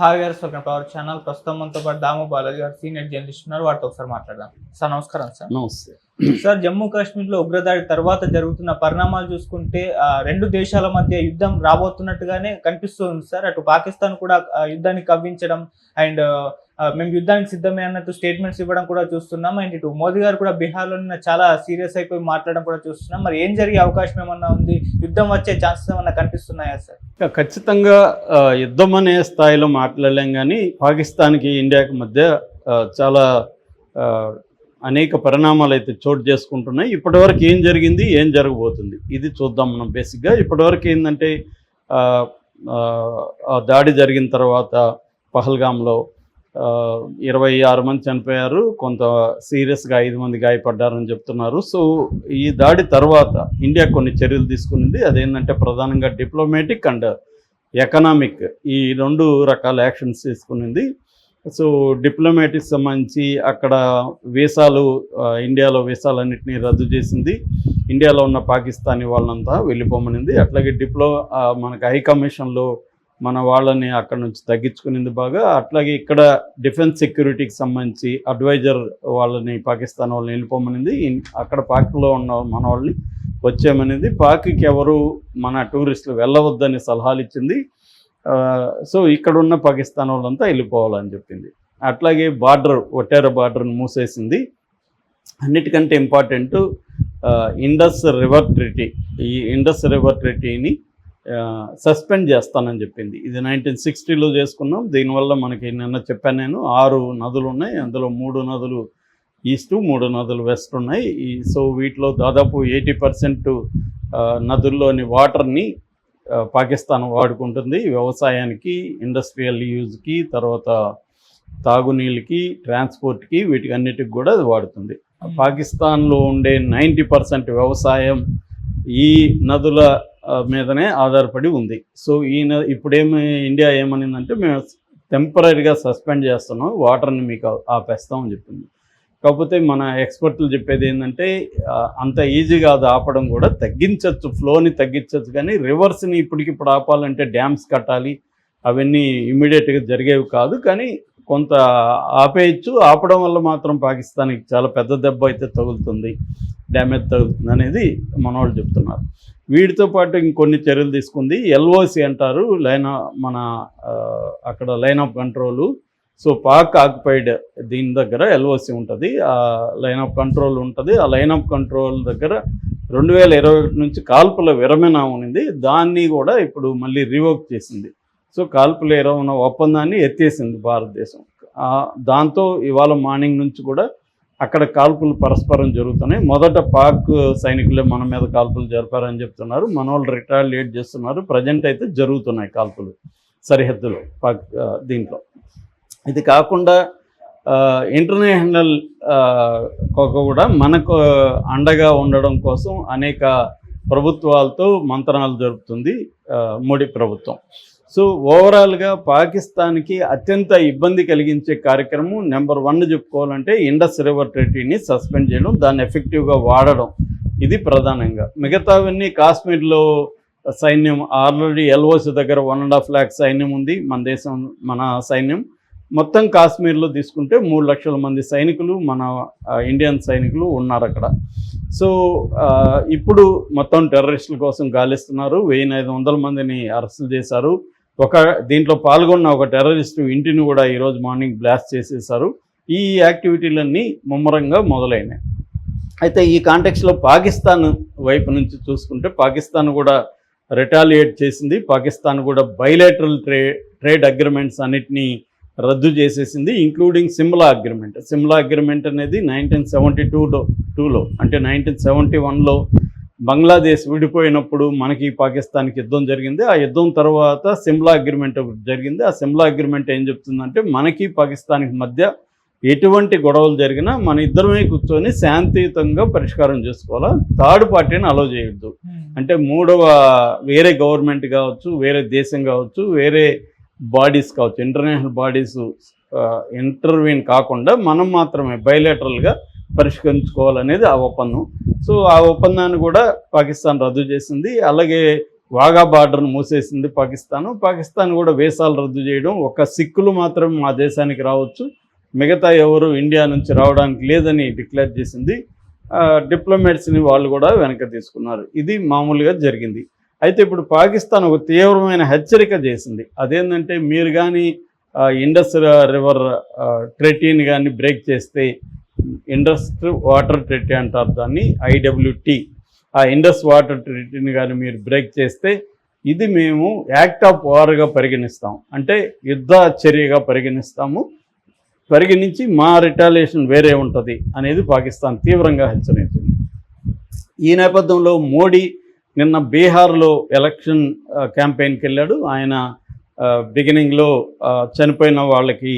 Hi గారు, స్వప్న power channel. ప్రస్తుతం మనతో పాటు దాము బాలాజీ గారు సీనియర్ జర్నలిస్ట్ ఉన్నారు. వాటితో ఒకసారి మాట్లాడదాం. సార్ నమస్కారం. సార్ నమస్తే. సార్, జమ్మూ కాశ్మీర్లో ఉగ్రదాడి తర్వాత జరుగుతున్న పరిణామాలు చూసుకుంటే రెండు దేశాల మధ్య యుద్ధం రాబోతున్నట్టుగానే కనిపిస్తుంది సార్. అటు పాకిస్తాన్ కూడా యుద్ధాన్ని కవ్వించడం అండ్ మేము యుద్ధానికి సిద్ధమే అన్నట్టు స్టేట్మెంట్స్ ఇవ్వడం కూడా చూస్తున్నాం. అండ్ ఇటు మోదీ గారు కూడా బీహార్లో చాలా సీరియస్ అయిపోయి మాట్లాడడం కూడా చూస్తున్నాం. మరి ఏం జరిగే అవకాశం ఏమన్నా ఉంది? యుద్ధం వచ్చే ఛాన్సెస్ ఏమన్నా కనిపిస్తున్నాయా సార్? ఖచ్చితంగా యుద్ధం అనే స్థాయిలో మాట్లాడలేం, కానీ పాకిస్తాన్కి ఇండియాకి మధ్య చాలా అనేక పరిణామాలు అయితే చోటు చేసుకుంటున్నాయి. ఇప్పటివరకు ఏం జరిగింది, ఏం జరగబోతుంది, ఇది చూద్దాం మనం. బేసిక్గా ఇప్పటివరకు ఏంటంటే దాడి జరిగిన తర్వాత పహల్గామ్లో 26 మంది చనిపోయారు, కొంత సీరియస్గా 5 మంది గాయపడ్డారని చెప్తున్నారు. సో ఈ దాడి తర్వాత ఇండియా కొన్ని చర్యలు తీసుకునింది. అదేంటంటే ప్రధానంగా డిప్లొమాటిక్ అండ్ ఎకనామిక్ ఈ 2 రకాల యాక్షన్స్ తీసుకునింది. సో డిప్లొమాటిక్ సంబంధించి అక్కడ వీసాలు, ఇండియాలో వీసాలన్నింటినీ రద్దు చేసింది. ఇండియాలో ఉన్న పాకిస్తానీ వాళ్ళంతా వెళ్ళిపోమనింది. అట్లాగే మనకు హై కమిషన్లో మన వాళ్ళని అక్కడ నుంచి తగ్గించుకునింది బాగా. అట్లాగే ఇక్కడ డిఫెన్స్ సెక్యూరిటీకి సంబంధించి అడ్వైజర్ వాళ్ళని, పాకిస్తాన్ వాళ్ళని వెళ్ళిపోమనింది. అక్కడ పాక్లో ఉన్న మన వాళ్ళని వచ్చేమనింది. పాక్కి ఎవరు మన టూరిస్టులు వెళ్ళవద్దని సలహాలు ఇచ్చింది. సో ఇక్కడ ఉన్న పాకిస్తాన్ వాళ్ళంతా వెళ్ళిపోవాలని చెప్పింది. అట్లాగే ఒట్టేర బార్డర్ని మూసేసింది. అన్నిటికంటే ఇంపార్టెంట్ ఇండస్ రివర్ ట్రీటీ. ఈ ఇండస్ రివర్ ట్రీటీని సస్పెండ్ చేస్తానని చెప్పింది. ఇది 1960లో చేసుకున్నాం. దీనివల్ల మనకి నిన్న చెప్పాను నేను 6 నదులు ఉన్నాయి. అందులో 3 నదులు ఈస్ట్, 3 నదులు వెస్ట్ ఉన్నాయి. సో వీటిలో దాదాపు 80% నదుల్లోని వాటర్ని పాకిస్తాన్ వాడుకుంటుంది. వ్యవసాయానికి, ఇండస్ట్రియల్ యూజ్కి, తర్వాత తాగునీళ్ళకి, ట్రాన్స్పోర్ట్కి, వీటికి అన్నిటికి కూడా అది వాడుతుంది. పాకిస్తాన్లో ఉండే 90% వ్యవసాయం ఈ నదుల మీదనే ఆధారపడి ఉంది. సో ఇండియా ఏమనిందంటే మేము టెంపరీగా సస్పెండ్ చేస్తున్నాం, వాటర్ని మీకు ఆపేస్తామని చెప్పింది. కాకపోతే మన ఎక్స్పర్ట్లు చెప్పేది ఏంటంటే అంత ఈజీగా అది ఆపడం కూడా తగ్గించవచ్చు, ఫ్లోని తగ్గించవచ్చు, కానీ రివర్స్ని ఇప్పటికిప్పుడు ఆపాలంటే డ్యామ్స్ కట్టాలి. అవన్నీ ఇమ్మీడియట్గా జరిగేవి కాదు, కానీ కొంత ఆపేయచ్చు. ఆపడం వల్ల మాత్రం పాకిస్తాన్కి చాలా పెద్ద దెబ్బ అయితే తగులుతుంది, డ్యామేజ్ తగులుతుంది అనేది మన వాళ్ళు చెప్తున్నారు. వీటితో పాటు ఇంకొన్ని చర్యలు తీసుకుంది. ఎల్ఓసి అంటారు, అక్కడ line of control. So Pak occupied దీని దగ్గర ఎల్ఓసి ఉంటుంది, ఆ లైన్ ఆఫ్ కంట్రోల్ ఉంటుంది. ఆ లైన్ ఆఫ్ కంట్రోల్ దగ్గర 2021 నుంచి కాల్పుల విరమణ ఉన్నింది. దాన్ని కూడా ఇప్పుడు మళ్ళీ రివోక్ చేసింది. సో కాల్పుల విరమణ ఒప్పందాన్ని ఎత్తేసింది భారతదేశం. దాంతో ఇవాళ మార్నింగ్ నుంచి కూడా అక్కడ కాల్పులు పరస్పరం జరుగుతున్నాయి. మొదట పాక్ సైనికులే మన మీద కాల్పులు జరిపారని చెప్తున్నారు. మన వాళ్ళు రిటాలియేట్ చేస్తున్నారు. ప్రజెంట్ అయితే జరుగుతున్నాయి కాల్పులు సరిహద్దులో దీంట్లో. ఇది కాకుండా ఇంటర్నేషనల్ కూడా మనకు అండగా ఉండడం కోసం అనేక ప్రభుత్వాలతో మంత్రాలు జరుపుతుంది మోడీ ప్రభుత్వం. సో ఓవరాల్గా పాకిస్తాన్కి అత్యంత ఇబ్బంది కలిగించే కార్యక్రమం నెంబర్ 1 చెప్పుకోవాలంటే ఇండస్ రివర్ ట్రీటీని సస్పెండ్ చేయడం, దాన్ని ఎఫెక్టివ్గా వాడడం. ఇది ప్రధానంగా. మిగతావన్నీ కాశ్మీర్లో సైన్యం ఆల్రెడీ ఎల్ఓసి దగ్గర 1.5 lakh సైన్యం ఉంది. మన సైన్యం మొత్తం కాశ్మీర్లో తీసుకుంటే 3 లక్షల మంది సైనికులు, మన ఇండియన్ సైనికులు ఉన్నారు అక్కడ. సో ఇప్పుడు మొత్తం టెర్రరిస్టుల కోసం గాలిస్తున్నారు. 1500 మందిని అరెస్టులు చేశారు. దీంట్లో పాల్గొన్న ఒక టెర్రరిస్టు ఇంటిని కూడా ఈరోజు మార్నింగ్ బ్లాస్ట్ చేసేశారు. ఈ యాక్టివిటీలన్నీ ముమ్మరంగా మొదలైనాయి. అయితే ఈ కాంటెక్స్లో పాకిస్తాన్ వైపు నుంచి చూసుకుంటే పాకిస్తాన్ కూడా రిటాలియేట్ చేసింది. పాకిస్తాన్ కూడా బైలేటరల్ ట్రేడ్ అగ్రిమెంట్స్ అన్నిటినీ రద్దు చేసేసింది, including Simla agreement. Simla agreement అనేది 1972లో అంటే 1971లో బంగ్లాదేశ్ విడిపోయినప్పుడు మనకి పాకిస్తాన్కి యుద్ధం జరిగింది. ఆ యుద్ధం తర్వాత సిమ్లా అగ్రిమెంట్ జరిగింది. ఆ సిమ్లా అగ్రిమెంట్ ఏం చెప్తుందంటే మనకి పాకిస్తాన్కి మధ్య ఎటువంటి గొడవలు జరిగినా మన ఇద్దరమే కూర్చొని శాంతియుతంగా పరిష్కారం చేసుకోవాలా, థర్డ్ పార్టీని అలో చేయొద్దు. అంటే వేరే గవర్నమెంట్ కావచ్చు, వేరే దేశం కావచ్చు, వేరే బాడీస్ కావచ్చు, ఇంటర్నేషనల్ బాడీస్ ఇంటర్వ్యూన్ కాకుండా మనం మాత్రమే బైలేటరల్గా పరిష్కరించుకోవాలనేది ఆ ఒప్పందం. సో ఆ ఒప్పందాన్ని కూడా పాకిస్తాన్ రద్దు చేసింది. అలాగే వాగా బార్డర్ను మూసేసింది పాకిస్తాన్ కూడా వీసాలు రద్దు చేయడం, ఒక సిక్కులు మాత్రం మా దేశానికి రావచ్చు, మిగతా ఎవరు ఇండియా నుంచి రావడానికి లేదని డిక్లేర్ చేసింది. డిప్లొమాట్స్ని వాళ్ళు కూడా వెనక తీసుకున్నారు. ఇది మామూలుగా జరిగింది. అయితే ఇప్పుడు పాకిస్తాన్ ఒక తీవ్రమైన హెచ్చరిక చేసింది. అదేంటంటే మీరు కానీ ఇండస్ రివర్ ట్రెటీని కానీ బ్రేక్ చేస్తే, ఇండస్ వాటర్ ట్రెటీ అంటారు దాన్ని, IWT, ఆ ఇండస్ వాటర్ ట్రెటీని కానీ మీరు బ్రేక్ చేస్తే ఇది మేము యాక్ట్ ఆఫ్ వార్గా పరిగణిస్తాం, అంటే యుద్ధ చర్యగా పరిగణించి మా రిటాలియేషన్ వేరే ఉంటుంది అనేది పాకిస్తాన్ తీవ్రంగా హెచ్చరించింది. ఈ నేపథ్యంలో మోడీ నిన్న బీహార్లో ఎలక్షన్ క్యాంపెయిన్కి వెళ్ళాడు. ఆయన బిగినింగ్లో చనిపోయిన వాళ్ళకి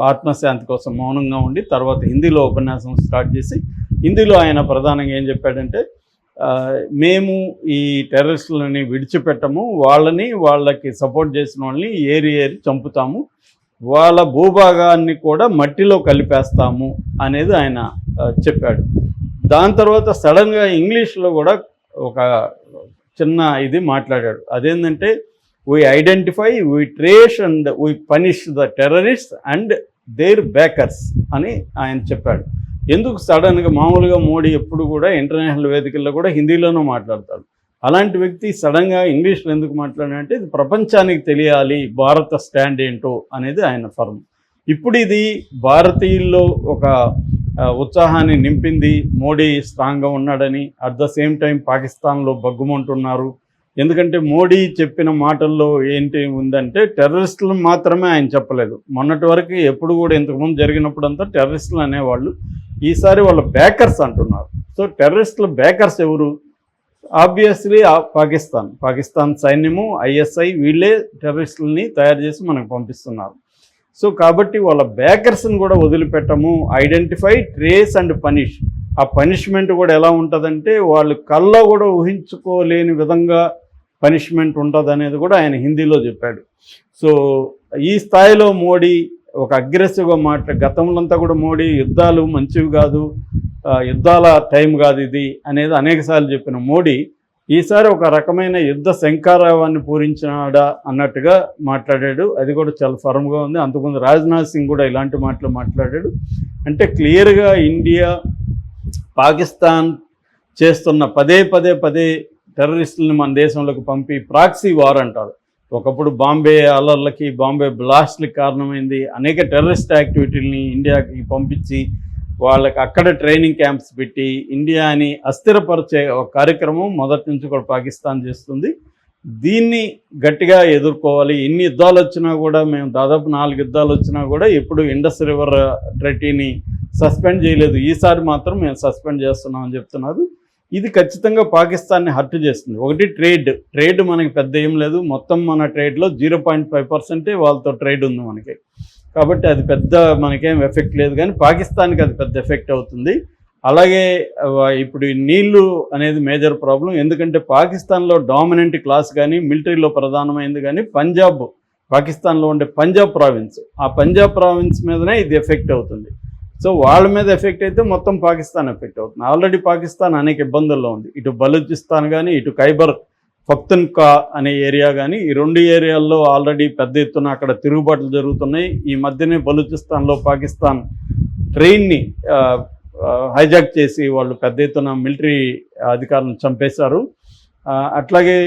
ఆత్మశాంతి కోసం మౌనంగా ఉండి తర్వాత హిందీలో ఉపన్యాసం స్టార్ట్ చేసి, హిందీలో ఆయన ప్రధానంగా ఏం చెప్పాడంటే, మేము ఈ టెర్రరిస్టులని విడిచిపెట్టము, వాళ్ళకి సపోర్ట్ చేసిన వాళ్ళని ఏరి చంపుతాము, వాళ్ళ భూభాగాన్ని కూడా మట్టిలో కలిపేస్తాము అనేది ఆయన చెప్పాడు. దాని తర్వాత సడన్గా ఇంగ్లీష్లో కూడా ఒక చిన్న ఇది మాట్లాడాడు. అదేంటంటే, we identify, we trace and we punish the terrorist and their backers అని ఆయన చెప్పాడు. ఎందుకు సడన్గా, మామూలుగా మోడీ ఎప్పుడు కూడా ఇంటర్నేషనల్ వేదికల్లో కూడా హిందీలోనూ మాట్లాడతాడు, అలాంటి వ్యక్తి సడన్గా ఇంగ్లీష్లో ఎందుకు మాట్లాడాడంటే ఇది ప్రపంచానికి తెలియాలి భారత స్టాండ్ ఏంటో అనేది ఆయన ఫర్మ్. ఇప్పుడు ఇది భారతీయుల్లో ఒక ఉత్సాహాన్ని నింపింది. మోడీ స్ట్రాంగ్గా ఉన్నాడని. అట్ ద సేమ్ టైం పాకిస్తాన్లో బగ్గుమంటున్నారు. ఎందుకంటే మోడీ చెప్పిన మాటల్లో ఏంటి ఉందంటే, టెర్రరిస్టులు మాత్రమే ఆయన చెప్పలేదు. మొన్నటి వరకు ఎప్పుడు కూడా ఇంతకుముందు జరిగినప్పుడంతా టెర్రరిస్టులు అనేవాళ్ళు, ఈసారి వాళ్ళ బ్యాకర్స్ అంటున్నారు. సో టెర్రరిస్టుల బ్యాకర్స్ ఎవరు? ఆబ్వియస్లీ పాకిస్తాన్ సైన్యము, ISI వీళ్ళే టెర్రరిస్టులని తయారు చేసి మనకు పంపిస్తున్నారు. సో కాబట్టి వాళ్ళ బ్యాకర్స్ని కూడా వదిలిపెట్టము, ఐడెంటిఫై, ట్రేస్ అండ్ పనిష్. ఆ పనిష్మెంట్ కూడా ఎలా ఉంటుందంటే, వాళ్ళు కళ్ళ కూడా ఊహించుకోలేని విధంగా పనిష్మెంట్ ఉంటుంది అనేది కూడా ఆయన హిందీలో చెప్పాడు. సో ఈ స్థాయిలో మోడీ ఒక అగ్రెసివ్గా గతంలో అంతా కూడా మోడీ యుద్ధాలు మంచివి కాదు, యుద్ధాల టైం కాదు ఇది అనేది అనేకసార్లు చెప్పిన మోడీ ఈసారి ఒక రకమైన యుద్ధ శంఖారావాన్ని పూరించినాడా అన్నట్టుగా మాట్లాడాడు. అది కూడా చాలా ఫర్మ్గా ఉంది. అంతకుముందు రాజ్నాథ్ సింగ్ కూడా ఇలాంటి మాటలు మాట్లాడాడు. అంటే క్లియర్గా ఇండియా పాకిస్తాన్ చేస్తున్న పదే టెర్రరిస్టులను మన దేశంలోకి పంపి ప్రాక్సీ వార్ అంటారు. ఒకప్పుడు బాంబే అల్లర్లకి, బాంబే బ్లాస్ట్లకి కారణమైంది. అనేక టెర్రరిస్ట్ యాక్టివిటీలని ఇండియాకి పంపించి వాళ్ళకి అక్కడ ట్రైనింగ్ క్యాంప్స్ పెట్టి ఇండియాని అస్థిరపరిచే ఒక కార్యక్రమం మొదటి నుంచి కూడా పాకిస్తాన్ చేస్తుంది. దీన్ని గట్టిగా ఎదుర్కోవాలి. ఎన్ని యుద్ధాలు వచ్చినా కూడా, మేము దాదాపు 4 యుద్ధాలు వచ్చినా కూడా ఎప్పుడు ఇండస్ రివర్ ట్రెటీని సస్పెండ్ చేయలేదు. ఈసారి మాత్రం మేము సస్పెండ్ చేస్తున్నామని చెప్తున్నారు. ఇది ఖచ్చితంగా పాకిస్తాన్ని హర్ట్ చేస్తుంది. ఒకటి ట్రేడ్ మనకి పెద్ద ఏం లేదు. మొత్తం మన ట్రేడ్లో 0.5% వాళ్ళతో ట్రేడ్ ఉంది మనకి. కాబట్టి అది పెద్ద మనకేం ఎఫెక్ట్ లేదు, కానీ పాకిస్తాన్కి అది పెద్ద ఎఫెక్ట్ అవుతుంది. అలాగే ఇప్పుడు ఈ నీళ్లు అనేది మేజర్ ప్రాబ్లం. ఎందుకంటే పాకిస్తాన్లో డామినెంట్ క్లాస్ కానీ మిలిటరీలో ప్రధానమైంది కానీ పాకిస్తాన్లో ఉండే పంజాబ్ ప్రావిన్స్, ఆ పంజాబ్ ప్రావిన్స్ మీదనే ఇది ఎఫెక్ట్ అవుతుంది. సో వాళ్ళ మీద ఎఫెక్ట్ అయితే మొత్తం పాకిస్తాన్ ఎఫెక్ట్ అవుతుంది. ఆల్రెడీ పాకిస్తాన్ అనేక ఇబ్బందుల్లో ఉంది. ఇటు బలూచిస్తాన్ కానీ, ఇటు ఖైబర్ పఖ్తూన్ఖ్వా అనే ఏరియా కానీ, ఈ 2 ఏరియాల్లో ఆల్రెడీ పెద్ద ఎత్తున అక్కడ తిరుగుబాట్లు జరుగుతున్నాయి. ఈ మధ్యనే బలూచిస్తాన్లో పాకిస్తాన్ ట్రైన్ని హైజాక్ చేసి వాళ్ళు పెద్ద ఎత్తున మిలిటరీ అధికారులను చంపేశారు. అట్లాగే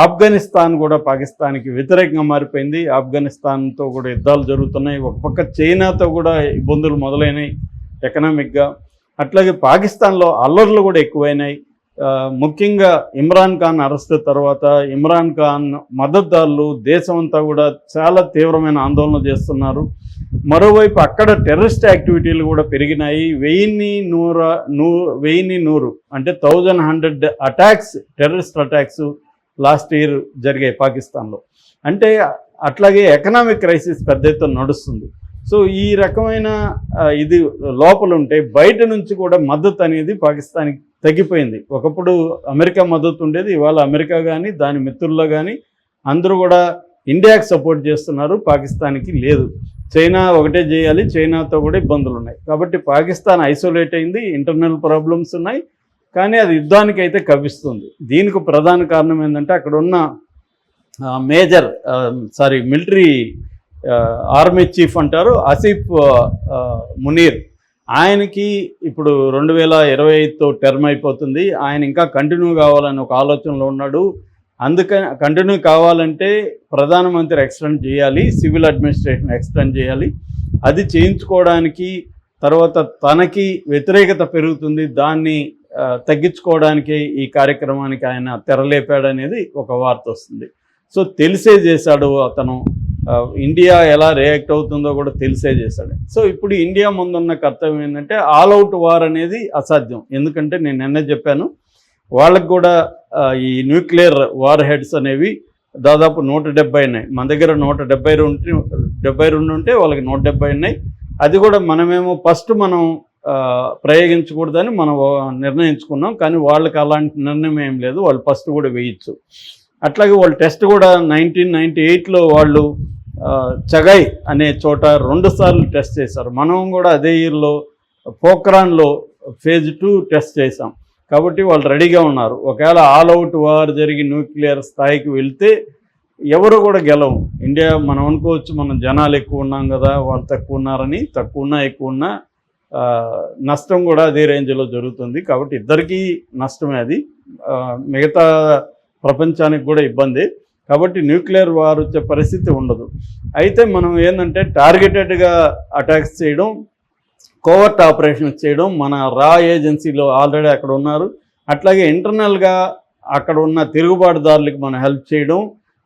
ఆఫ్ఘనిస్తాన్ కూడా పాకిస్తాన్కి వ్యతిరేకంగా మారిపోయింది. ఆఫ్ఘనిస్తాన్తో కూడా యుద్ధాలు జరుగుతున్నాయి. ఒక పక్క చైనాతో కూడా ఇబ్బందులు మొదలైనాయి ఎకనామిక్గా. అట్లాగే పాకిస్తాన్లో అల్లర్లు కూడా ఎక్కువైనాయి. ముఖ్యంగా ఇమ్రాన్ ఖాన్ అరెస్ట్ తర్వాత ఇమ్రాన్ ఖాన్ మద్దతుదారులు దేశమంతా కూడా చాలా తీవ్రమైన ఆందోళన చేస్తున్నారు. మరోవైపు అక్కడ టెర్రరిస్ట్ యాక్టివిటీలు కూడా పెరిగినాయి. 1100 అంటే 1100 attacks, terrorist attacks last year జరిగాయి పాకిస్తాన్లో. అంటే అట్లాగే ఎకనామిక్ క్రైసిస్ పెద్ద ఎత్తున నడుస్తుంది. సో ఈ రకమైన ఇది లోపల ఉంటే బయట నుంచి కూడా మద్దతు అనేది పాకిస్తాన్కి తగ్గిపోయింది. ఒకప్పుడు అమెరికా మద్దతు ఉండేది, ఇవాళ అమెరికా కానీ దాని మిత్రుల్లో కానీ అందరూ కూడా ఇండియాకి సపోర్ట్ చేస్తున్నారు, పాకిస్తాన్కి లేదు. చైనా ఒకటే చేయాలి, చైనాతో కూడా ఇబ్బందులు ఉన్నాయి. కాబట్టి పాకిస్తాన్ ఐసోలేట్ అయింది, ఇంటర్నల్ ప్రాబ్లమ్స్ ఉన్నాయి. కానీ అది యుద్ధానికి అయితే కవ్విస్తుంది. దీనికి ప్రధాన కారణం ఏంటంటే అక్కడ ఉన్న మిలిటరీ ఆర్మీ చీఫ్ అంటారు ఆసిఫ్ మునీర్. ఆయనకి ఇప్పుడు 2025తో టర్మ్ అయిపోతుంది. ఆయన ఇంకా కంటిన్యూ కావాలని ఒక ఆలోచనలో ఉన్నాడు. అందుకని కంటిన్యూ కావాలంటే ప్రధానమంత్రి ఎక్స్టెండ్ చేయాలి, సివిల్ అడ్మినిస్ట్రేషన్ ఎక్స్టెండ్ చేయాలి. అది చేయించుకోవడానికి తర్వాత తనకి వ్యతిరేకత పెరుగుతుంది, దాన్ని తగ్గించుకోవడానికి ఈ కార్యక్రమానికి ఆయన తెరలేపాడనేది ఒక వార్త వస్తుంది. సో తెలిసే చేశాడు అతను. ఇండియా ఎలా రియాక్ట్ అవుతుందో కూడా తెలిసే చేశాడు. సో ఇప్పుడు ఇండియా ముందున్న కర్తవ్యం ఏంటంటే ఆల్ అవుట్ వార్ అనేది అసాధ్యం. ఎందుకంటే నేను నిన్నే చెప్పాను, వాళ్ళకు కూడా ఈ న్యూక్లియర్ వార్ హెడ్స్ అనేవి దాదాపు 170 ఉన్నాయి. మన దగ్గర 172 ఉంటే వాళ్ళకి 170 ఉన్నాయి. అది కూడా మనమేమో ఫస్ట్ మనం ప్రయోగించకూడదని మనం నిర్ణయించుకున్నాం. కానీ వాళ్ళకి అలాంటి నిర్ణయం ఏం లేదు, వాళ్ళు ఫస్ట్ కూడా వేయచ్చు. అట్లాగే వాళ్ళు టెస్ట్ కూడా 1998లో వాళ్ళు చగై అనే చోట 2 సార్లు టెస్ట్ చేశారు. మనం కూడా అదే ఇయర్లో పోఖ్రాన్లో phase 2 టెస్ట్ చేసాం. కాబట్టి వాళ్ళు రెడీగా ఉన్నారు. ఒకవేళ ఆల్ అవుట్ వార్ జరిగి న్యూక్లియర్ స్థాయికి వెళ్తే ఎవరు కూడా గెలవు. ఇండియా మనం అనుకోవచ్చు మనం జనాలు ఎక్కువ ఉన్నాం కదా, వాళ్ళు తక్కువ ఉన్నారని. తక్కువ ఉన్నా ఎక్కువ ఉన్నా నష్టం కూడా అదే రేంజ్లో జరుగుతుంది. కాబట్టి ఇద్దరికీ నష్టమే అది, మిగతా ప్రపంచానికి కూడా ఇబ్బంది. కాబట్టి న్యూక్లియర్ వార్ వచ్చే పరిస్థితి ఉండదు. అయితే మనం ఏంటంటే టార్గెటెడ్గా అటాక్స్ చేయడం, కోవర్ట్ ఆపరేషన్స్ చేయడం, మన రా ఏజెన్సీలో ఆల్రెడీ అక్కడ ఉన్నారు. అట్లాగే ఇంటర్నల్గా అక్కడ ఉన్న తిరుగుబాటుదారులకు మనం హెల్ప్ చేయడం,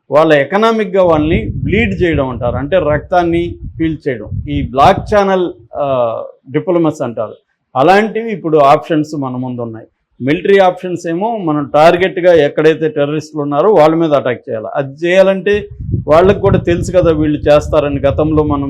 వాళ్ళ ఎకనామిక్గా వాళ్ళని బ్లీడ్ చేయడం అంటారు, అంటే రక్తాన్ని పీల్చేయడం. ఈ బ్లాక్ ఛానల్ డిప్లొమసీ అంటారు. అలాంటివి ఇప్పుడు ఆప్షన్స్ మన ముందు ఉన్నాయి. మిలిటరీ ఆప్షన్స్ ఏమో మనం టార్గెట్గా ఎక్కడైతే టెర్రరిస్టులు ఉన్నారో వాళ్ళ మీద అటాక్ చేయాలి. అది చేయాలంటే వాళ్ళకి కూడా తెలుసు కదా వీళ్ళు చేస్తారని. గతంలో మనం